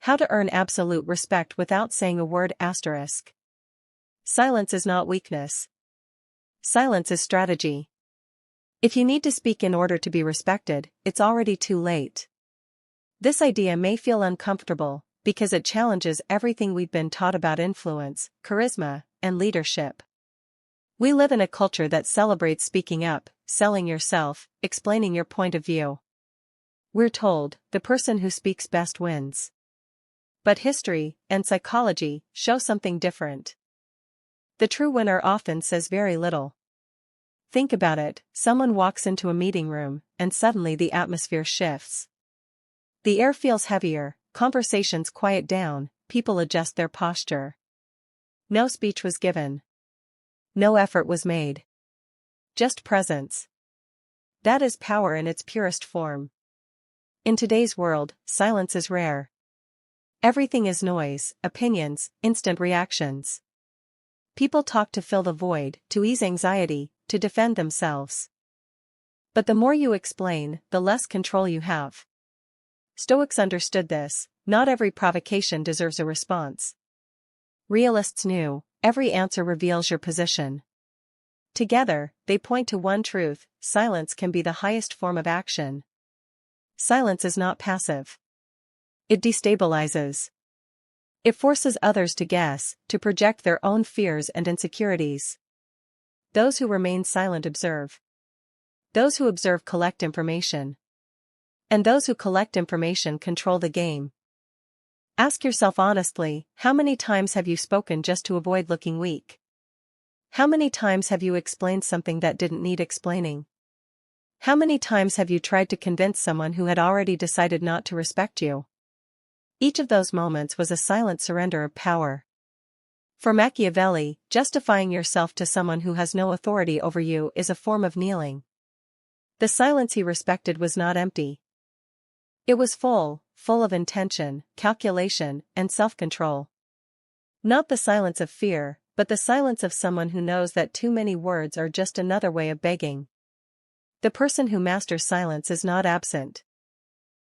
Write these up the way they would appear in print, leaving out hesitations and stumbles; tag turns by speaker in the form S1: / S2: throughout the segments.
S1: How to earn absolute respect without saying a word asterisk. Silence is not weakness. Silence is strategy. If you need to speak in order to be respected, it's already too late. This idea may feel uncomfortable, because it challenges everything we've been taught about influence, charisma, and leadership. We live in a culture that celebrates speaking up, selling yourself, explaining your point of view. We're told, the person who speaks best wins. But history and psychology show something different. The true winner often says very little. Think about it, someone walks into a meeting room, and suddenly the atmosphere shifts. The air feels heavier, conversations quiet down, people adjust their posture. No speech was given. No effort was made. Just presence. That is power in its purest form. In today's world, silence is rare. Everything is noise, opinions, instant reactions. People talk to fill the void, to ease anxiety, to defend themselves. But the more you explain, the less control you have. Stoics understood this, not every provocation deserves a response. Realists knew, every answer reveals your position. Together, they point to one truth: silence can be the highest form of action. Silence is not passive. It destabilizes. It forces others to guess, to project their own fears and insecurities. Those who remain silent observe. Those who observe collect information. And those who collect information control the game. Ask yourself honestly, how many times have you spoken just to avoid looking weak? How many times have you explained something that didn't need explaining? How many times have you tried to convince someone who had already decided not to respect you? Each of those moments was a silent surrender of power. For Machiavelli, justifying yourself to someone who has no authority over you is a form of kneeling. The silence he respected was not empty. It was full of intention, calculation, and self-control. Not the silence of fear, but the silence of someone who knows that too many words are just another way of begging. The person who masters silence is not absent.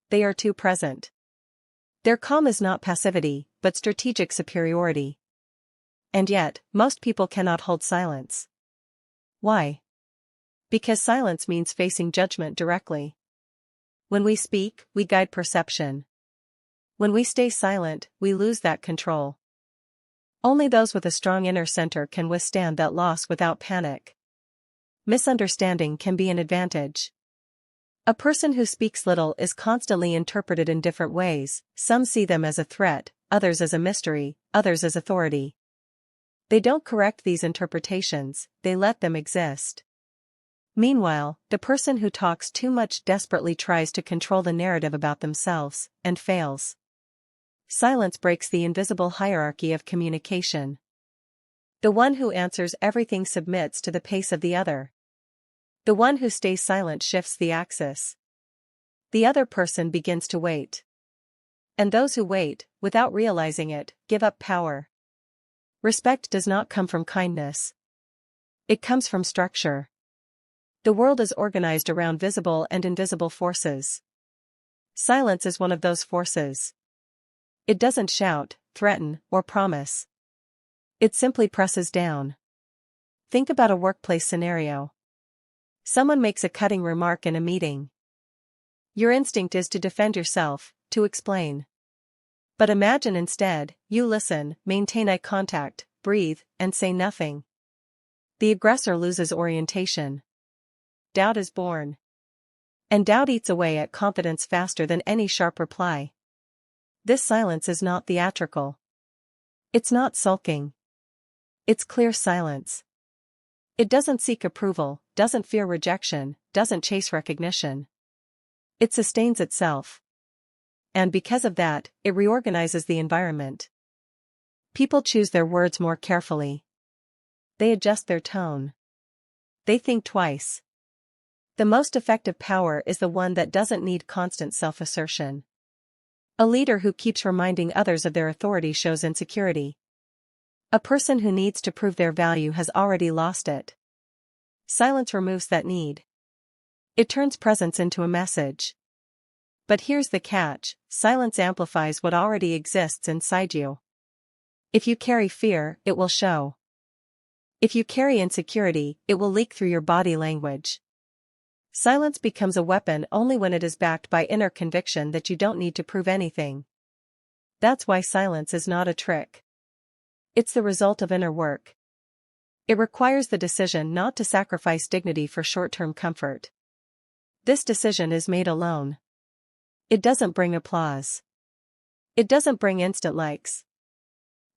S1: They are too present. Their calm is not passivity, but strategic superiority. And yet, most people cannot hold silence. Why? Because silence means facing judgment directly. When we speak, we guide perception. When we stay silent, we lose that control. Only those with a strong inner center can withstand that loss without panic. Misunderstanding can be an advantage. A person who speaks little is constantly interpreted in different ways. Some see them as a threat, others as a mystery, others as authority. They don't correct these interpretations, they let them exist. Meanwhile, the person who talks too much desperately tries to control the narrative about themselves, and fails. Silence breaks the invisible hierarchy of communication. The one who answers everything submits to the pace of the other. The one who stays silent shifts the axis. The other person begins to wait. And those who wait, without realizing it, give up power. Respect does not come from kindness. It comes from structure. The world is organized around visible and invisible forces. Silence is one of those forces. It doesn't shout, threaten, or promise. It simply presses down. Think about a workplace scenario. Someone makes a cutting remark in a meeting. Your instinct is to defend yourself, to explain. But imagine instead, you listen, maintain eye contact, breathe, and say nothing. The aggressor loses orientation. Doubt is born. And doubt eats away at confidence faster than any sharp reply. This silence is not theatrical. It's not sulking. It's clear silence. It doesn't seek approval, doesn't fear rejection, doesn't chase recognition. It sustains itself. And because of that, it reorganizes the environment. People choose their words more carefully. They adjust their tone. They think twice. The most effective power is the one that doesn't need constant self-assertion. A leader who keeps reminding others of their authority shows insecurity. A person who needs to prove their value has already lost it. Silence removes that need. It turns presence into a message. But here's the catch: silence amplifies what already exists inside you. If you carry fear, it will show. If you carry insecurity, it will leak through your body language. Silence becomes a weapon only when it is backed by inner conviction that you don't need to prove anything. That's why silence is not a trick. It's the result of inner work. It requires the decision not to sacrifice dignity for short-term comfort. This decision is made alone. It doesn't bring applause. It doesn't bring instant likes.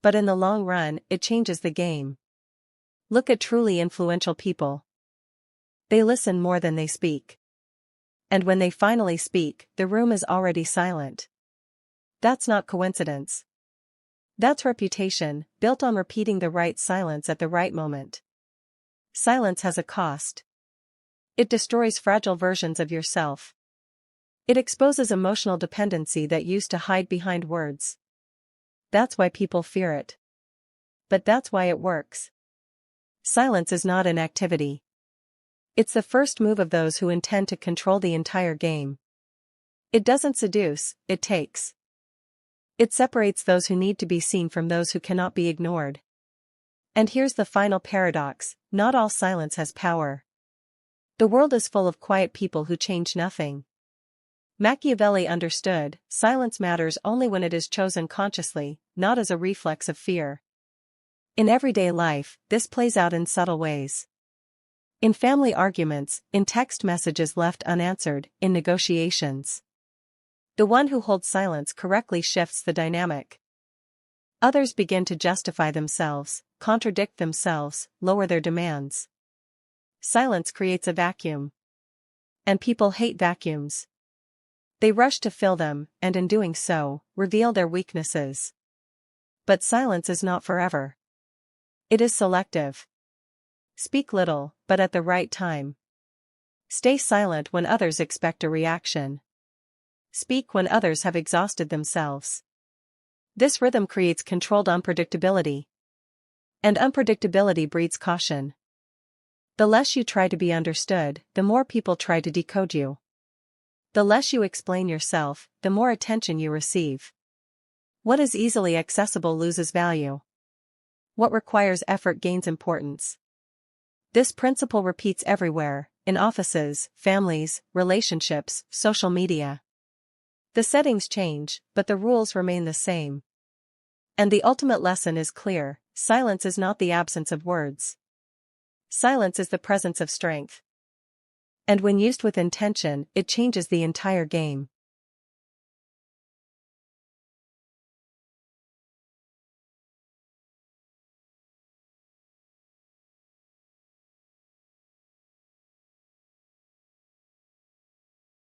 S1: But in the long run, it changes the game. Look at truly influential people. They listen more than they speak. And when they finally speak, the room is already silent. That's not coincidence. That's reputation, built on repeating the right silence at the right moment. Silence has a cost. It destroys fragile versions of yourself. It exposes emotional dependency that used to hide behind words. That's why people fear it. But that's why it works. Silence is not inactivity. It's the first move of those who intend to control the entire game. It doesn't seduce, it takes. It separates those who need to be seen from those who cannot be ignored. And here's the final paradox: not all silence has power. The world is full of quiet people who change nothing. Machiavelli understood, silence matters only when it is chosen consciously, not as a reflex of fear. In everyday life, this plays out in subtle ways. In family arguments, in text messages left unanswered, in negotiations. The one who holds silence correctly shifts the dynamic. Others begin to justify themselves, contradict themselves, lower their demands. Silence creates a vacuum. And people hate vacuums. They rush to fill them, and in doing so, reveal their weaknesses. But silence is not forever. It is selective. Speak little, but at the right time. Stay silent when others expect a reaction. Speak when others have exhausted themselves. This rhythm creates controlled unpredictability. And unpredictability breeds caution. The less you try to be understood, the more people try to decode you. The less you explain yourself, the more attention you receive. What is easily accessible loses value. What requires effort gains importance. This principle repeats everywhere, in offices, families, relationships, social media. The settings change, but the rules remain the same. And the ultimate lesson is clear: silence is not the absence of words. Silence is the presence of strength. And when used with intention, it changes the entire game.